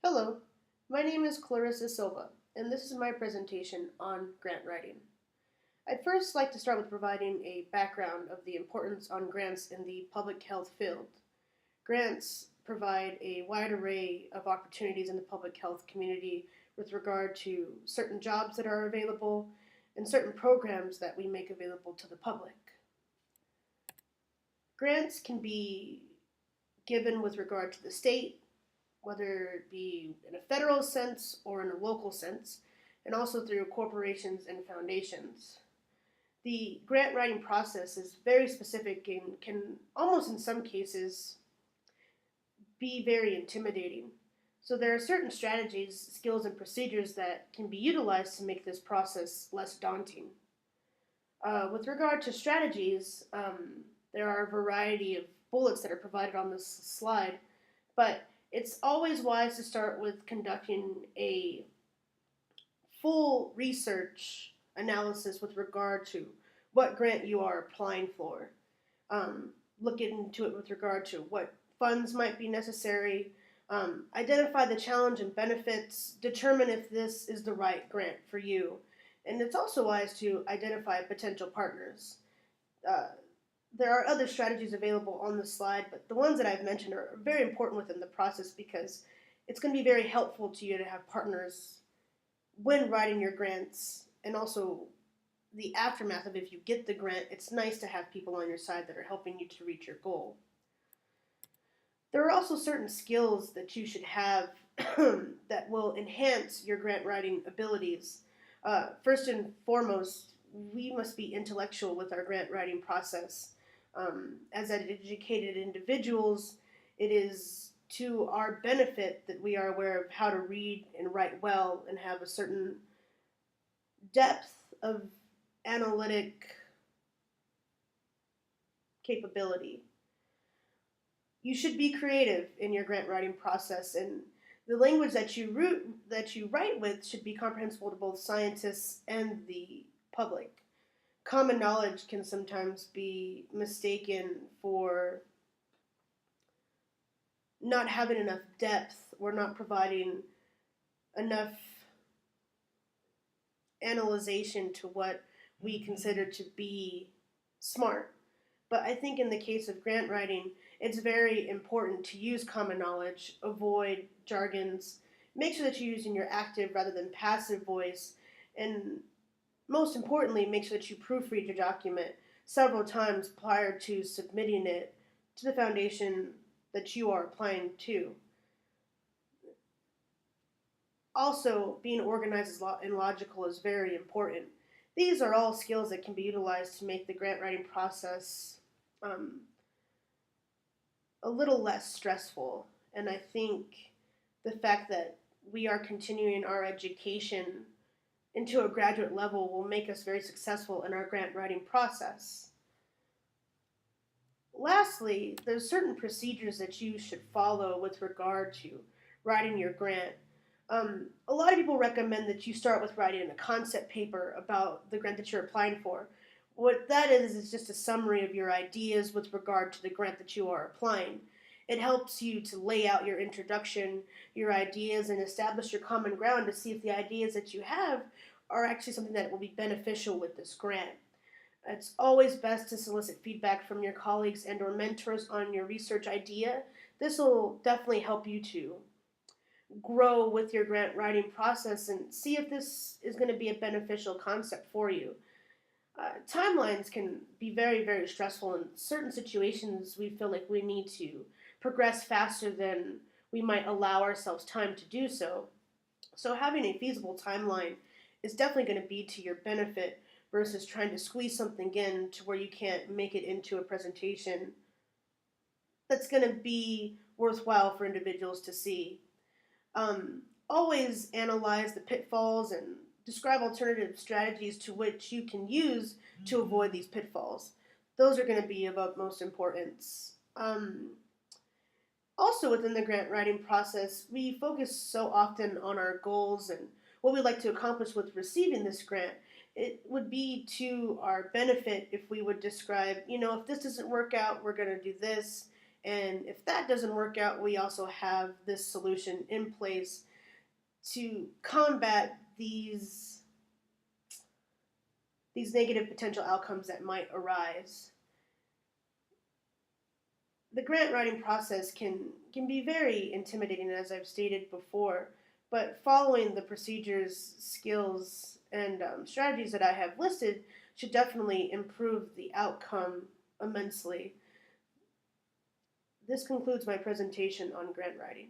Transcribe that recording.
Hello, my name is Clarissa Silva, and this is my presentation on grant writing. I'd first like to start with providing a background of the importance on grants in the public health field. Grants provide a wide array of opportunities in the public health community with regard to certain jobs that are available and certain programs that we make available to the public. Grants can be given with regard to the state, whether it be in a federal sense or in a local sense, and also through corporations and foundations. The grant writing process is very specific and can almost in some cases be very intimidating. So there are certain strategies, skills, and procedures that can be utilized to make this process less daunting. With regard to strategies, there are a variety of bullets that are provided on this slide, but it's always wise to start with conducting a full research analysis with regard to what grant you are applying for. Um, Look into it with regard to what funds might be necessary, identify the challenge and benefits, determine if this is the right grant for you. And it's also wise to identify potential partners. Uh, there are other strategies available on the slide, but the ones that I've mentioned are very important within the process because it's going to be very helpful to you to have partners when writing your grants, and also the aftermath of if you get the grant. It's nice to have people on your side that are helping you to reach your goal. There are also certain skills that you should have that will enhance your grant writing abilities. First and foremost, we must be intellectual with our grant writing process. As educated individuals, it is to our benefit that we are aware of how to read and write well and have a certain depth of analytic capability. You should be creative in your grant writing process, and the language that you write with should be comprehensible to both scientists and the public. Common knowledge can sometimes be mistaken for not having enough depth or not providing enough analyzation to what we consider to be smart. But I think in the case of grant writing, it's very important to use common knowledge, avoid jargons, make sure that you're using your active rather than passive voice, and most importantly, make sure that you proofread your document several times prior to submitting it to the foundation that you are applying to. Also, being organized and logical is very important. These are all skills that can be utilized to make the grant writing process um, a little less stressful. And I think the fact that we are continuing our education into a graduate level will make us very successful in our grant writing process. Lastly, there's certain procedures that you should follow with regard to writing your grant. A lot of people recommend that you start with writing a concept paper about the grant that you're applying for. What that is just a summary of your ideas with regard to the grant that you are applying. It helps you to lay out your introduction, your ideas, and establish your common ground to see if the ideas that you have are actually something that will be beneficial with this grant. It's always best to solicit feedback from your colleagues and or mentors on your research idea. This will definitely help you to grow with your grant writing process and see if this is going to be a beneficial concept for you. Timelines can be very, very stressful. In certain situations, we feel like we need to progress faster than we might allow ourselves time to do so. So, having a feasible timeline is definitely going to be to your benefit versus trying to squeeze something in to where you can't make it into a presentation that's going to be worthwhile for individuals to see. Always analyze the pitfalls and describe alternative strategies to which you can use to avoid these pitfalls. Those are going to be of utmost importance. Also, within the grant writing process, we focus so often on our goals and what we'd like to accomplish with receiving this grant. It would be to our benefit if we would describe, if this doesn't work out, we're going to do this. And if that doesn't work out, we also have this solution in place to combat these negative potential outcomes that might arise. The grant writing process can be very intimidating, as I've stated before, but following the procedures, skills, and strategies that I have listed should definitely improve the outcome immensely. This concludes my presentation on grant writing.